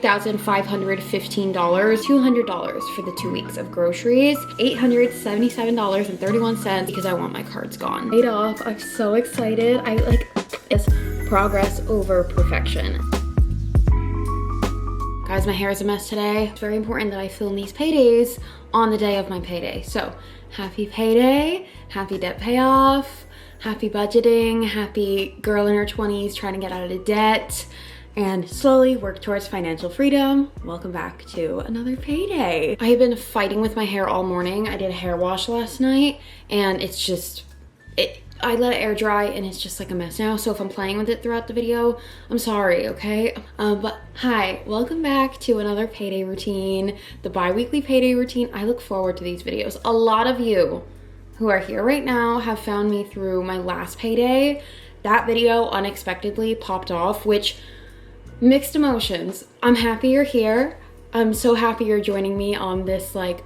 $1,515, $200 for the 2 weeks of groceries, $877.31 because I want my cards gone. Paid off. I'm so excited. I like this progress over perfection. Guys, my hair is a mess today. It's very important that I film these paydays on the day of my payday. So happy payday, happy debt payoff, happy budgeting, happy girl in her 20s trying to get out of debt and slowly work towards financial freedom. Welcome back to another payday. I have been fighting with my hair all morning. I did a hair wash last night and it's just, I let it air dry and it's just like a mess now. So if I'm playing with it throughout the video, I'm sorry, okay? But hi, welcome back to another payday routine, the bi-weekly payday routine. I look forward to these videos. A lot of you who are here right now have found me through my last payday. That video unexpectedly popped off, which mixed emotions. I'm happy you're here. I'm so happy you're joining me on this like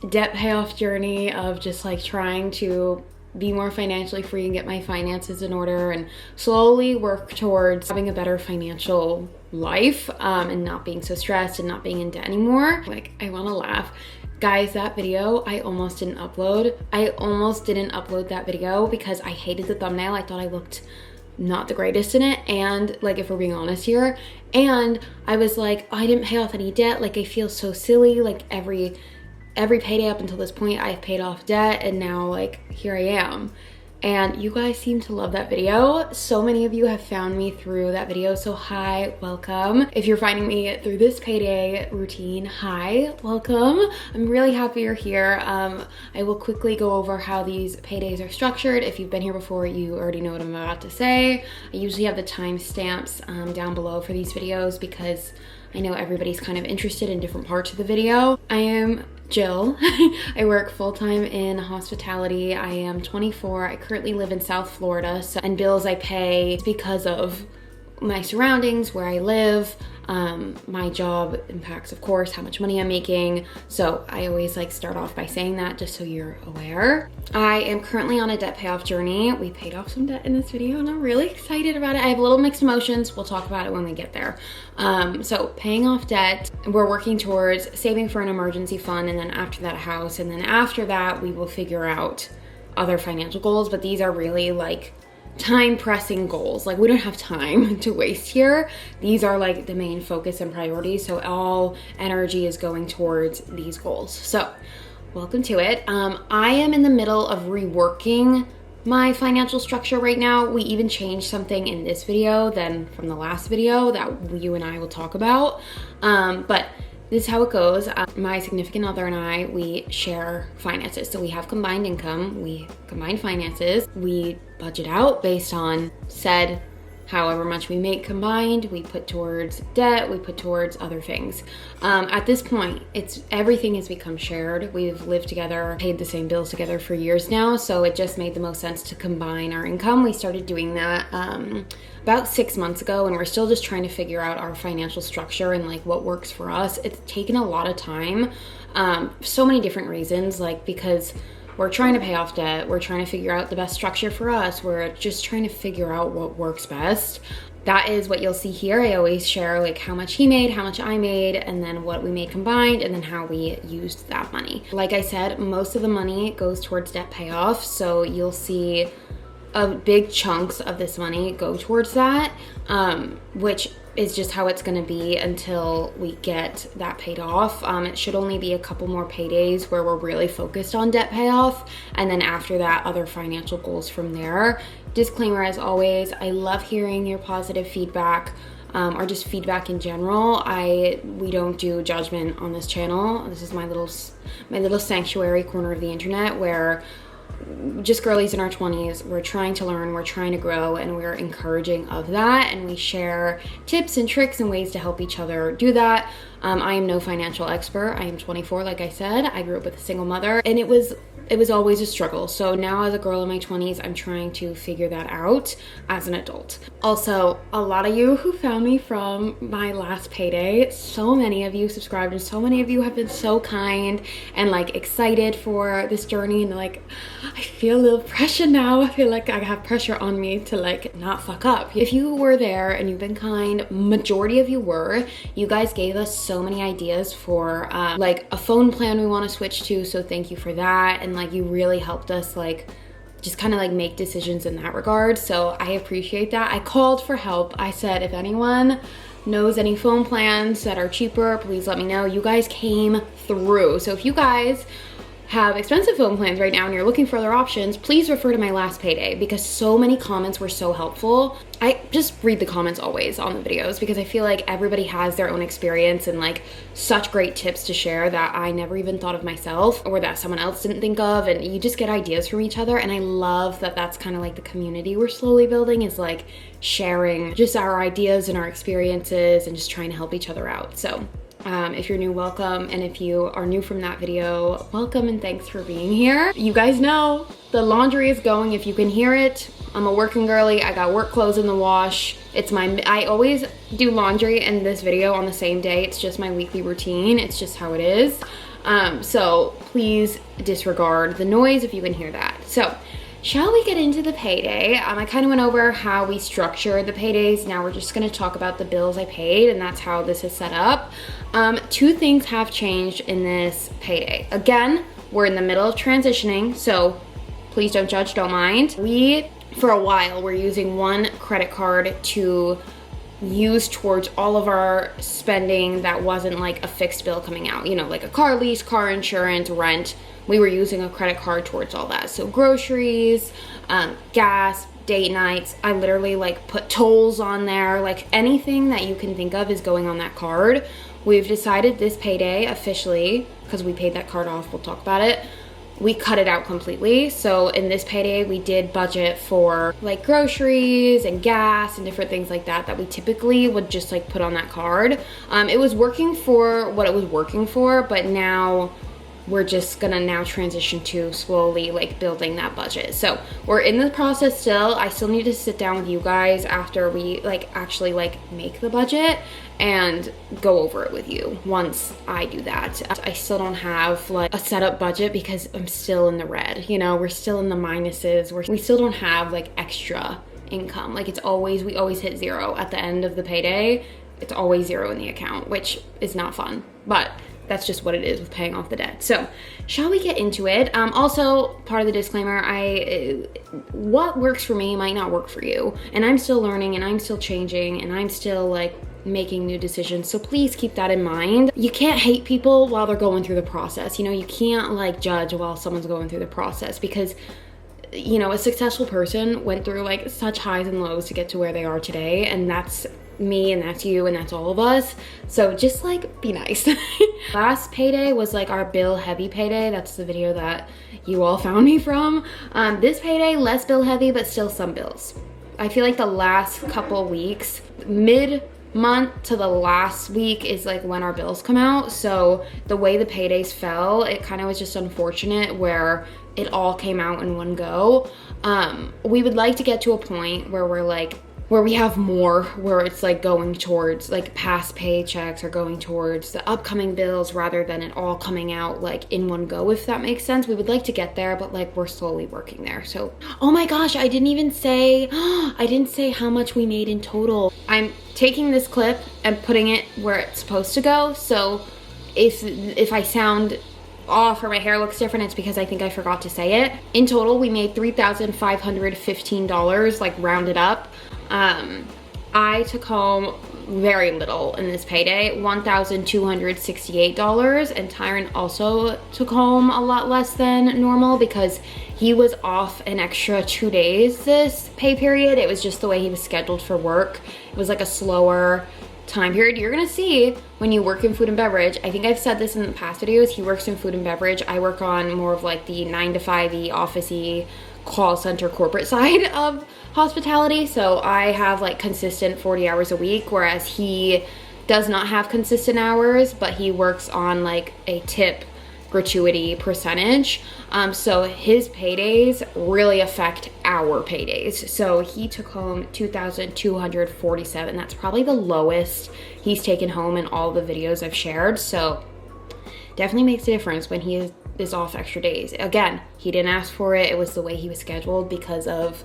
debt payoff journey of just like trying to be more financially free and get my finances in order and slowly work towards having a better financial life and not being so stressed and not being in debt anymore. Like, I want to laugh. Guys, that video, I almost didn't upload. I almost didn't upload that video because I hated the thumbnail. I thought I looked not the greatest in it, and like, if we're being honest here, and I was like, oh, I didn't pay off any debt. Like, I feel so silly. Like, every payday up until this point I've paid off debt, and now like here I am. And you guys seem to love that video. So many of you have found me through that video, so hi, welcome. If you're finding me through this payday routine, hi, welcome. I'm really happy you're here. I will quickly go over how these paydays are structured. If you've been here before, you already know what I'm about to say. I usually have the timestamps down below for these videos because I know everybody's kind of interested in different parts of the video. I am Jill. I work full-time in hospitality. I am 24. I currently live in South Florida, and bills I pay because of my surroundings, where I live. My job impacts, of course, how much money I'm making. So I always like start off by saying that just so you're aware. I am currently on a debt payoff journey. We paid off some debt in this video and I'm really excited about it. I have a little mixed emotions. We'll talk about it when we get there. So paying off debt, we're working towards saving for an emergency fund, and then after that, a house, and then after that, we will figure out other financial goals. But these are really like time pressing goals. Like, we don't have time to waste here. These are like the main focus and priorities. So all energy is going towards these goals. So welcome to it. I am in the middle of reworking my financial structure right now. We even changed something in this video than from the last video that you and I will talk about. But this is how it goes. My significant other and I, we share finances. So we have combined income, we combine finances, we budget out based on said however much we make combined, we put towards debt, we put towards other things. At this point, everything has become shared. We've lived together, paid the same bills together for years now, so it just made the most sense to combine our income. We started doing that about 6 months ago, and we're still just trying to figure out our financial structure and like what works for us. It's taken a lot of time, so many different reasons, like because we're trying to pay off debt, we're trying to figure out the best structure for us, we're just trying to figure out what works best. That is what you'll see here. I always share like how much he made, how much I made, and then what we made combined, and then how we used that money. Like I said, most of the money goes towards debt payoff, so you'll see big chunks of this money go towards that, which is just how it's going to be until we get that paid off. It should only be a couple more paydays where we're really focused on debt payoff, and then after that, other financial goals from there. Disclaimer, as always, I love hearing your positive feedback, or just feedback in general. We don't do judgment on this channel. This is my little sanctuary corner of the internet where just girlies in our 20s, we're trying to learn, we're trying to grow, and we're encouraging of that, and we share tips and tricks and ways to help each other do that. I am no financial expert. I am 24, like I said. I grew up with a single mother, and it was always a struggle. So now as a girl in my 20s, I'm trying to figure that out as an adult. Also, a lot of you who found me from my last payday, so many of you subscribed, and so many of you have been so kind and like excited for this journey, and like, I feel a little pressure now. I feel like I have pressure on me to like not fuck up. If you were there and you've been kind, majority of you were, you guys gave us so many ideas for like a phone plan we want to switch to, so thank you for that. And like you really helped us like just kind of like make decisions in that regard, so I appreciate that. I called for help. I said, if anyone knows any phone plans that are cheaper, please let me know. You guys came through. So if you guys have expensive phone plans right now and you're looking for other options, please refer to my last payday, because so many comments were so helpful. I just read the comments always on the videos because I feel like everybody has their own experience and like such great tips to share that I never even thought of myself or that someone else didn't think of, and you just get ideas from each other. And I love that that's kind of like the community we're slowly building, is like sharing just our ideas and our experiences and just trying to help each other out. So if you're new, welcome. And if you are new from that video, welcome and thanks for being here. You guys know the laundry is going, if you can hear it. I'm a working girly. I got work clothes in the wash. I always do laundry and this video on the same day. It's just my weekly routine. It's just how it is. So please disregard the noise if you can hear that. So shall we get into the payday? I kind of went over how we structured the paydays. Now we're just gonna talk about the bills I paid, and that's how this is set up. Two things have changed in this payday. Again, we're in the middle of transitioning, so please don't judge, don't mind. We, for a while, were using one credit card to use towards all of our spending that wasn't like a fixed bill coming out, you know, like a car lease, car insurance, rent. We were using a credit card towards all that. So groceries, gas, date nights, I literally like put tolls on there, like anything that you can think of is going on that card. We've decided this payday officially, because we paid that card off, we'll talk about it, we cut it out completely. So in this payday, we did budget for like groceries and gas and different things like that we typically would just like put on that card. It was working for what it was working for, but now we're just gonna now transition to slowly like building that budget. So we're in the process still. I still need to sit down with you guys after we like actually like make the budget and go over it with you once I do that. I still don't have like a setup budget because I'm still in the red, you know, we're still in the minuses. We still don't have like extra income. Like we always hit zero at the end of the payday. It's always zero in the account, which is not fun, but that's just what it is with paying off the debt. So shall we get into it? Also, part of the disclaimer, what works for me might not work for you. And I'm still learning and I'm still changing and I'm still like making new decisions. So please keep that in mind. You can't hate people while they're going through the process. You know, you can't like judge while someone's going through the process, because you know, a successful person went through like such highs and lows to get to where they are today. And that's me and that's you and that's all of us. So just like be nice. Last payday was like our bill heavy payday. That's the video that you all found me from. This payday, less bill heavy, but still some bills. I feel like the last couple weeks, mid-month to the last week is like when our bills come out. So the way the paydays fell, it kind of was just unfortunate where it all came out in one go. We would like to get to a point where we're like, where we have more, where it's like going towards like past paychecks or going towards the upcoming bills rather than it all coming out like in one go, if that makes sense. We would like to get there, but like we're slowly working there. So, oh my gosh, I didn't say how much we made in total. I'm taking this clip and putting it where it's supposed to go. So if I sound off or my hair looks different, it's because I think I forgot to say it. In total, we made $3,515, like rounded up. I took home very little in this payday, $1,268, and Tyron also took home a lot less than normal because he was off an extra 2 days this pay period. It was just the way he was scheduled for work. It was like a slower time period. You're gonna see when you work in food and beverage, I think I've said this in the past videos, he works in food and beverage. I work on more of like the 9 to 5-y, office-y, call center corporate side of hospitality. So I have like consistent 40 hours a week, whereas he does not have consistent hours, but he works on like a tip gratuity percentage. So his paydays really affect our paydays. So he took home $2,247. That's probably the lowest he's taken home in all the videos I've shared. So definitely makes a difference when he is this off extra days. Again, he didn't ask for it. It was the way he was scheduled because of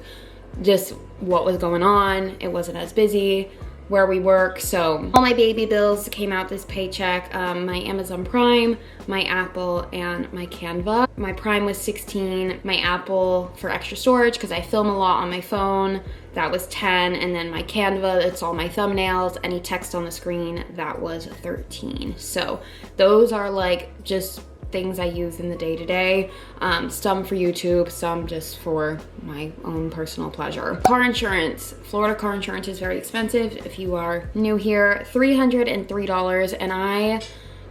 just what was going on. It wasn't as busy where we work. So all my baby bills came out this paycheck. My Amazon Prime, my Apple, and my Canva. My Prime was 16, my Apple for extra storage because I film a lot on my phone, that was 10, and then my Canva, it's all my thumbnails, any text on the screen, that was 13. So those are like just things I use in the day-to-day, some for YouTube, some just for my own personal pleasure. Car insurance. Florida car insurance is very expensive. If you are new here, $303, and I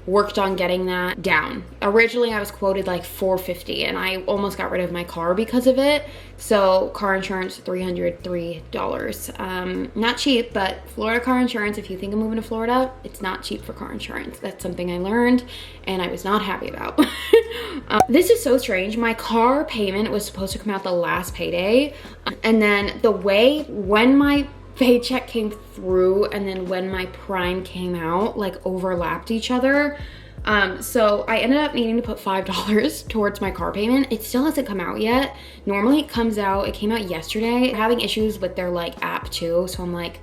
worked on getting that down. Originally I was quoted like $450 and I almost got rid of my car because of it. So car insurance, $303. Not cheap, but Florida car insurance, if you think of moving to Florida, it's not cheap for car insurance. That's something I learned and I was not happy about. This is so strange. My car payment was supposed to come out the last payday, and then the way when my paycheck came through and then when my Prime came out, like overlapped each other. So I ended up needing to put $5 towards my car payment. It still hasn't come out yet. Normally it comes out, it came out yesterday. I'm having issues with their like app too. So I'm like,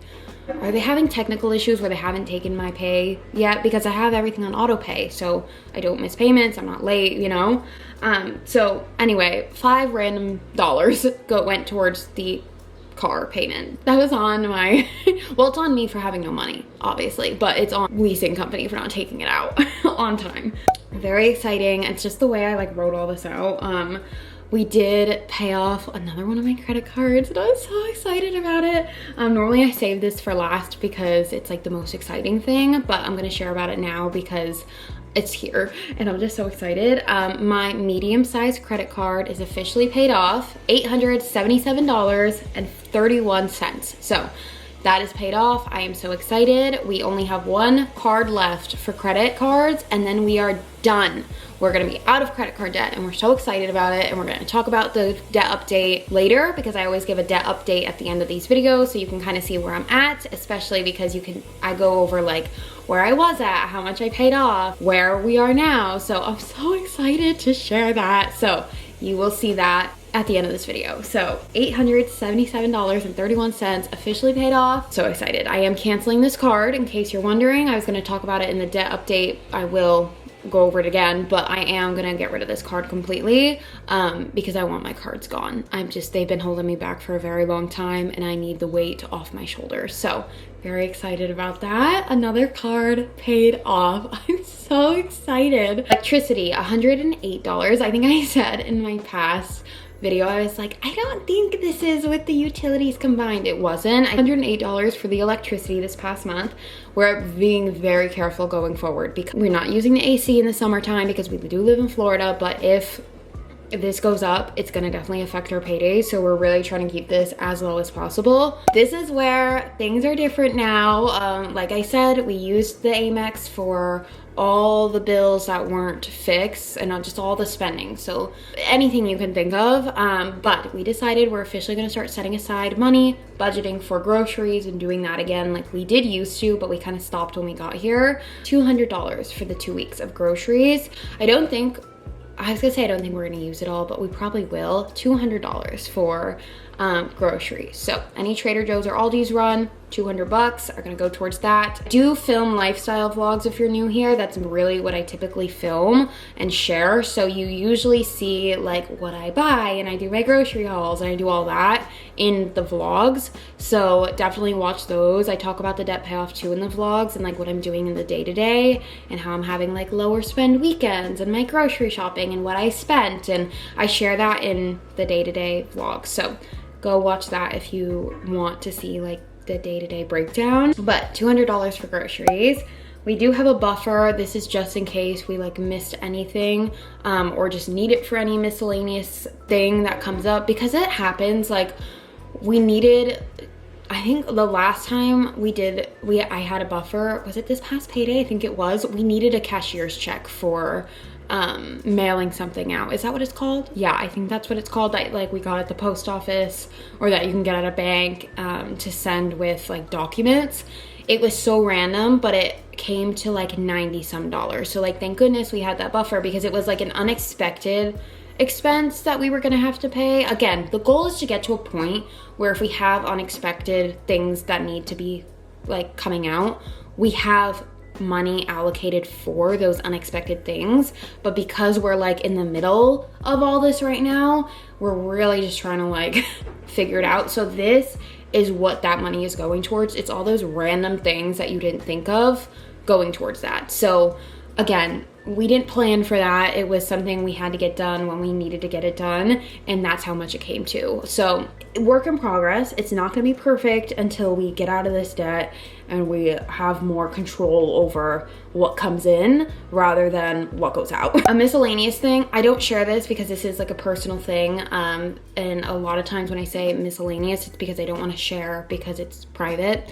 are they having technical issues where they haven't taken my pay yet? Because I have everything on auto pay, so I don't miss payments, I'm not late, you know? So anyway, $5 random went towards the car payment. That was on my, well, it's on me for having no money, obviously, but it's on leasing company for not taking it out on time. Very exciting. It's just the way I like wrote all this out. We did pay off another one of my credit cards and I was so excited about it. Normally I save this for last because it's like the most exciting thing, but I'm gonna share about it now because it's here and I'm just so excited. My medium-sized credit card is officially paid off, $877.31. So that is paid off. I am so excited. We only have one card left for credit cards and then we are done. We're gonna be out of credit card debt and we're so excited about it, and we're gonna talk about the debt update later because I always give a debt update at the end of these videos so you can kind of see where I'm at, especially because I go over like where I was at, how much I paid off, where we are now. So I'm so excited to share that. So you will see that at the end of this video. So $877.31 officially paid off. So excited. I am canceling this card in case you're wondering. I was gonna talk about it in the debt update. I will go over it again, but I am gonna get rid of this card completely because I want my cards gone. They've been holding me back for a very long time and I need the weight off my shoulders. So very excited about that. Another card paid off. I'm so excited. Electricity, $108. I think I said in my past video, I was like, I don't think this is with the utilities combined. It wasn't. $108 for the electricity this past month. We're being very careful going forward because we're not using the AC in the summertime because we do live in Florida, but if this goes up, it's gonna definitely affect our paydays. So we're really trying to keep this as low as possible. This is where things are different now. Like I said, we used the Amex for all the bills that weren't fixed and not just all the spending. So anything you can think of. But we decided we're officially gonna start setting aside money, budgeting for groceries and doing that again like we did used to, but we kind of stopped when we got here. $200 for the 2 weeks of groceries. I don't think we're gonna use it all, but we probably will. $200 for groceries. So any Trader Joe's or Aldi's run, $200 are gonna go towards that. Do film lifestyle vlogs if you're new here. That's really what I typically film and share. So you usually see like what I buy, and I do my grocery hauls and I do all that in the vlogs. So definitely watch those. I talk about the debt payoff too in the vlogs and like what I'm doing in the day-to-day and how I'm having like lower spend weekends and my grocery shopping and what I spent, and I share that in the day-to-day vlogs. So go watch that if you want to see like the day-to-day breakdown. But $200 for groceries. We do have a buffer. This is just in case we like missed anything or just need it for any miscellaneous thing that comes up, because it happens. Like we needed, I think the last time I had a buffer, was it this past payday? I think it was. We needed a cashier's check for mailing something out. Is that what it's called? Yeah, I think that's what it's called, that like we got at the post office or that you can get at a bank to send with like documents. It was so random, but it came to like 90 some dollars. So like, thank goodness we had that buffer, because it was like an unexpected expense that we were gonna have to pay. Again, the goal is to get to a point where if we have unexpected things that need to be like coming out, we have money allocated for those unexpected things. But because we're like in the middle of all this right now, we're really just trying to like figure it out. So this is what that money is going towards. It's all those random things that you didn't think of going towards that. So again, we didn't plan for that. It was something we had to get done when we needed to get it done, and that's how much it came to. So work in progress. It's not gonna be perfect until we get out of this debt and we have more control over what comes in rather than what goes out. A miscellaneous thing, I don't share this because this is like a personal thing. And a lot of times when I say miscellaneous, it's because I don't wanna share because it's private.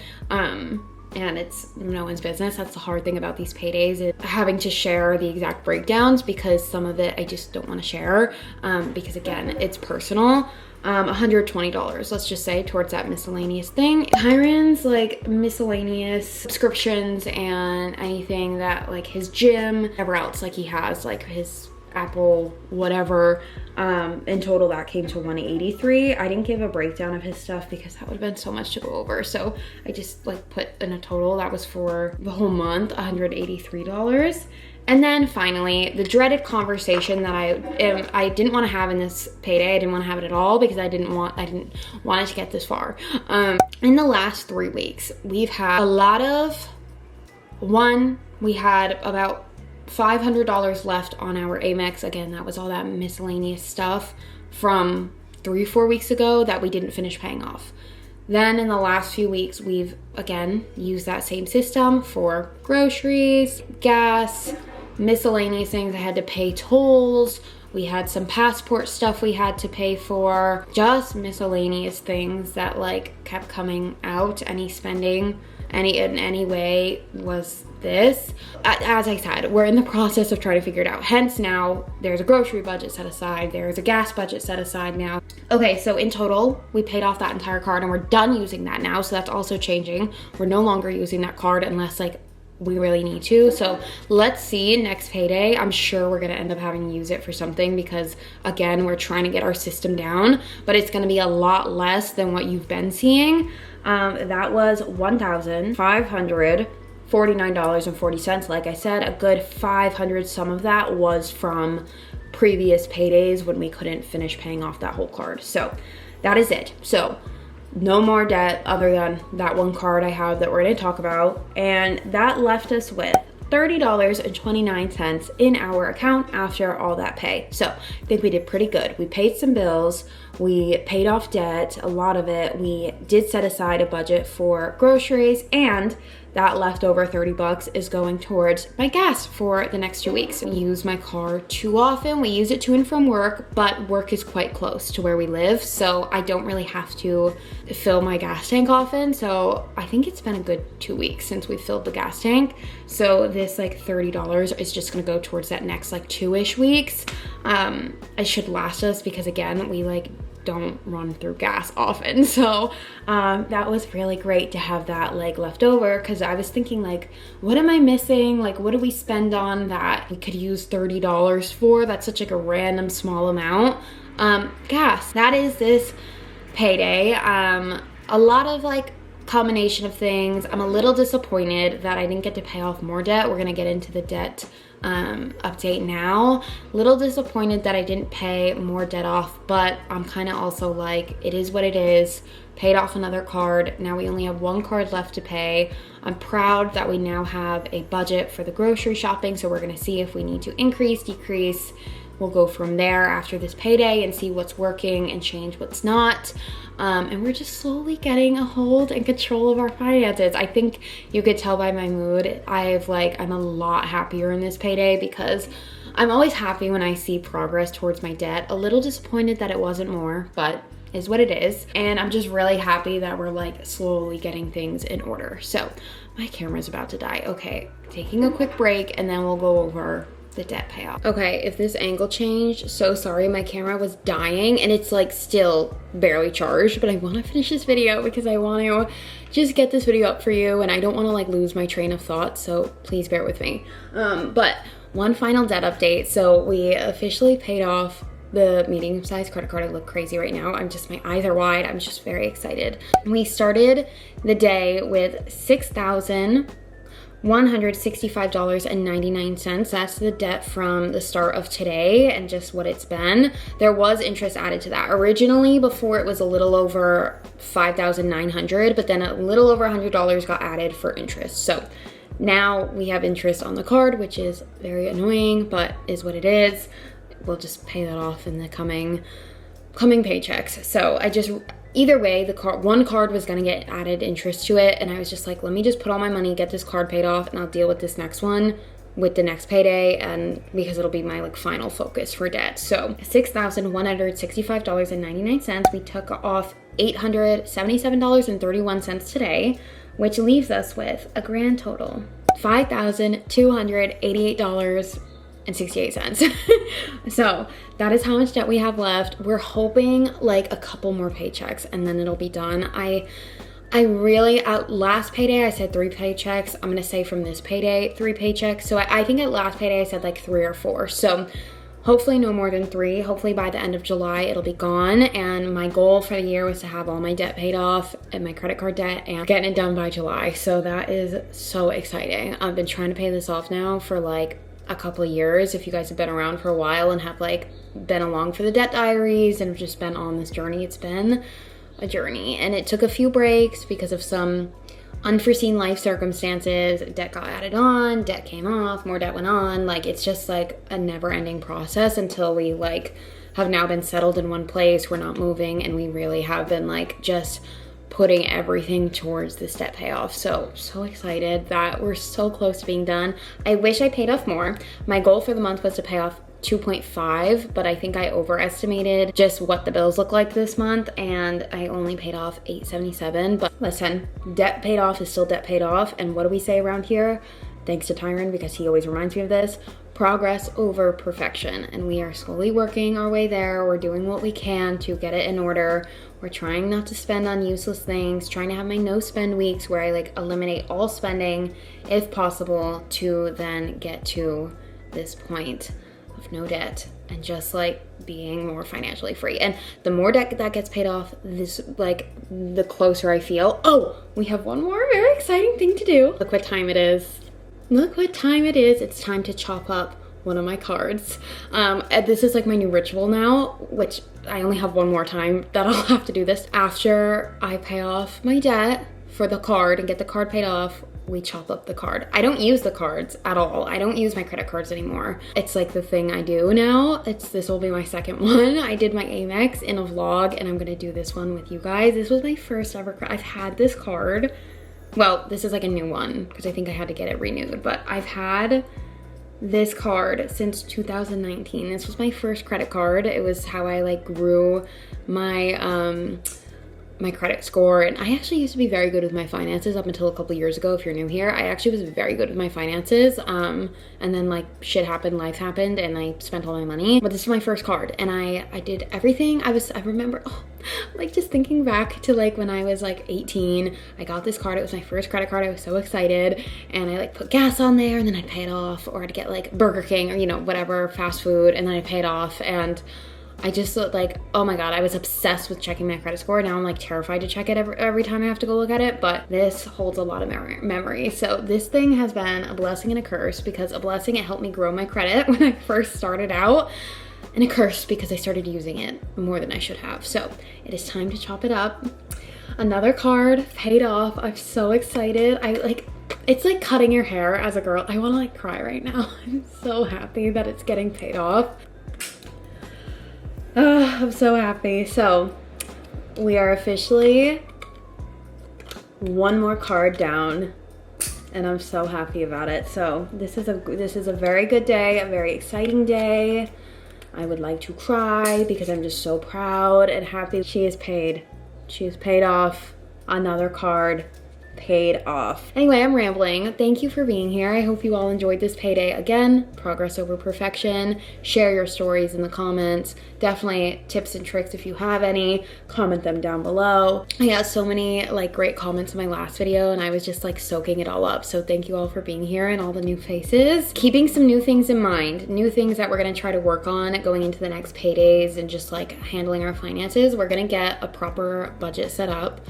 And it's no one's business. That's the hard thing about these paydays, is having to share the exact breakdowns, because some of it I just don't want to share because again, it's personal. $120, let's just say, towards that miscellaneous thing. Kyron's like miscellaneous subscriptions and anything that like his gym, whatever else like he has, like his Apple, whatever, in total that came to $183. I didn't give a breakdown of his stuff because that would have been so much to go over, so I just like put in a total that was for the whole month, $183. And then finally, the dreaded conversation that I didn't want to have in this payday. I didn't want to have it at all because I didn't want it to get this far. In the last 3 weeks, we've had a lot of, we had about $500 left on our Amex. Again, that was all that miscellaneous stuff from 3-4 weeks ago that we didn't finish paying off. Then in the last few weeks, we've again used that same system for groceries, gas, miscellaneous things. I had to pay tolls. We had some passport stuff we had to pay for, just miscellaneous things that like kept coming out. Any spending in any way was this. As I said, we're in the process of trying to figure it out. Hence now there's a grocery budget set aside, there's a gas budget set aside now. Okay, so in total, we paid off that entire card and we're done using that now. So that's also changing. We're no longer using that card unless like we really need to. So let's see next payday. I'm sure we're gonna end up having to use it for something because again, we're trying to get our system down, but it's gonna be a lot less than what you've been seeing. That was $1,549.40. Like I said, a good 500, some of that was from previous paydays when we couldn't finish paying off that whole card. So that is it. So no more debt other than that one card I have that we're gonna talk about. And that left us with $30.29 in our account after all that pay. So I think we did pretty good. We paid some bills, we paid off debt, a lot of it. We did set aside a budget for groceries, and that leftover 30 bucks is going towards my gas for the next 2 weeks. We use my car too often. We use it to and from work, but work is quite close to where we live, so I don't really have to fill my gas tank often. So I think it's been a good 2 weeks since we filled the gas tank. So this like $30 is just gonna go towards that next like 2-ish weeks. It should last us because again, we like don't run through gas often. So that was really great to have that like left over, because I was thinking like, what am I missing? Like, what do we spend on that we could use $30 for? That's such like a random small amount. Gas. That is this payday. A lot of like combination of things. I'm a little disappointed that I didn't get to pay off more debt. We're gonna get into the debt update now. Little disappointed that I didn't pay more debt off, but I'm kind of also like, it is what it is. Paid off another card. Now we only have one card left to pay. I'm proud that we now have a budget for the grocery shopping, so we're gonna see if we need to increase, decrease. We'll go from there after this payday and see what's working and change what's not. And we're just slowly getting a hold and control of our finances. I think you could tell by my mood. I'm a lot happier in this payday because I'm always happy when I see progress towards my debt. A little disappointed that it wasn't more, but is what it is. And I'm just really happy that we're like slowly getting things in order. So my camera's about to die. Okay, taking a quick break and then we'll go over the debt payoff. Okay, if this angle changed, so sorry, my camera was dying and it's like still barely charged, but I want to finish this video because I want to just get this video up for you and I don't want to like lose my train of thought, so please bear with me. But one final debt update. So we officially paid off the medium size credit card. I look crazy right now. My eyes are wide. I'm just very excited. We started the day with $6,165.99. That's the debt from the start of today and just what it's been. There was interest added to that. Originally, before it was a little over $5,900, but then a little over $100 got added for interest. So now we have interest on the card, which is very annoying, but is what it is. We'll just pay that off in the coming paychecks. So either way, one card was gonna get added interest to it, and I was just like, let me just put all my money, get this card paid off, and I'll deal with this next one with the next payday, and because it'll be my like final focus for debt. So $6,165.99. We took off $877.31 today, which leaves us with a grand total $5,288.68. So that is how much debt we have left. We're hoping like a couple more paychecks and then it'll be done. I really, at last payday I said 3 paychecks. I'm gonna say from this payday 3 paychecks. So I think at last payday I said like 3 or 4. So hopefully no more than 3. Hopefully by the end of July it'll be gone. And my goal for the year was to have all my debt paid off and my credit card debt and getting it done by July. So that is so exciting. I've been trying to pay this off now for like a couple of years. If you guys have been around for a while and have like been along for the debt diaries and have just been on this journey, it's been a journey and it took a few breaks because of some unforeseen life circumstances. Debt got added on, debt came off, more debt went on. Like it's just like a never-ending process until we like have now been settled in one place. We're not moving and we really have been like just putting everything towards this debt payoff. So excited that we're so close to being done. I wish I paid off more. My goal for the month was to pay off 2.5, but I think I overestimated just what the bills look like this month and I only paid off $877. But listen, debt paid off is still debt paid off. And what do we say around here? Thanks to Tyron, because he always reminds me of this: progress over perfection. And we are slowly working our way there. We're doing what we can to get it in order. We're trying not to spend on useless things, trying to have my no spend weeks where I like eliminate all spending if possible to then get to this point of no debt and just like being more financially free. And the more debt that gets paid off, the closer I feel. Oh, we have one more very exciting thing to do. Look what time it is. Look what time it is. It's time to chop up one of my cards. This is like my new ritual now, which I only have one more time that I'll have to do this. After I pay off my debt for the card and get the card paid off, we chop up the card. I don't use the cards at all. I don't use my credit cards anymore. It's like the thing I do now. This will be my second one. I did my Amex in a vlog and I'm gonna do this one with you guys. This was my first ever card. I've had this card. Well, this is like a new one because I think I had to get it renewed, but I've had this card since 2019. This was my first credit card. It was how I like grew my my credit score, and I actually used to be very good with my finances up until a couple years ago. If you're new here, I actually was very good with my finances, and then like shit happened, life happened, and I spent all my money. But this is my first card, and I did everything. I remember like just thinking back to like when I was like 18, I got this card. It was my first credit card. I was so excited, and I like put gas on there and then I'd pay it off, or I'd get like Burger King or, you know, whatever fast food, and then I pay it off. And I just looked like, oh my God, I was obsessed with checking my credit score. Now I'm like terrified to check it every time I have to go look at it, but this holds a lot of memory. So this thing has been a blessing and a curse, because a blessing, it helped me grow my credit when I first started out, and a curse because I started using it more than I should have. So it is time to chop it up. Another card paid off. I'm so excited. It's like cutting your hair as a girl. I wanna like cry right now. I'm so happy that it's getting paid off. I'm so happy. So we are officially one more card down, and I'm so happy about it. So this is a very good day, a very exciting day. I would like to cry because I'm just so proud and happy. She is paid. She has paid off another card paid off. Anyway, I'm rambling. Thank you for being here. I hope you all enjoyed this payday. Again, progress over perfection. Share your stories in the comments. Definitely tips and tricks if you have any. Comment them down below. I got so many like great comments in my last video and I was just like soaking it all up. So thank you all for being here and all the new faces. Keeping some new things in mind, new things that we're gonna try to work on going into the next paydays and just like handling our finances. We're gonna get a proper budget set up.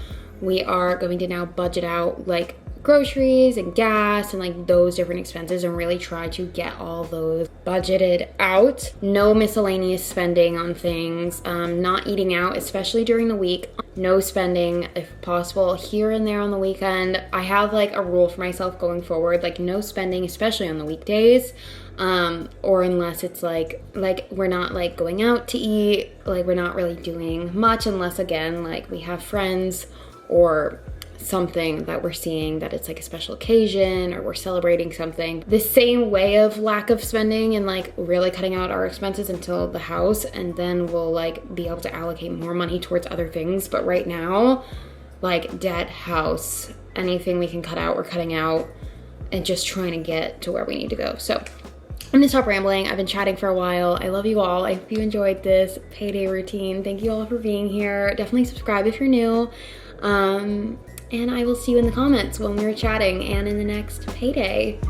We are going to now budget out like groceries and gas and like those different expenses and really try to get all those budgeted out. No miscellaneous spending on things, not eating out, especially during the week. No spending if possible here and there on the weekend. I have like a rule for myself going forward, like no spending, especially on the weekdays. Or unless it's like we're not like going out to eat, like we're not really doing much unless again, like we have friends or something that we're seeing that it's like a special occasion or we're celebrating something. The same way of lack of spending and like really cutting out our expenses until the house, and then we'll like be able to allocate more money towards other things. But right now, like debt, house, anything we can cut out, we're cutting out and just trying to get to where we need to go. So I'm gonna stop rambling. I've been chatting for a while. I love you all. I hope you enjoyed this payday routine. Thank you all for being here. Definitely subscribe if you're new. And I will see you in the comments when we're chatting and in the next payday.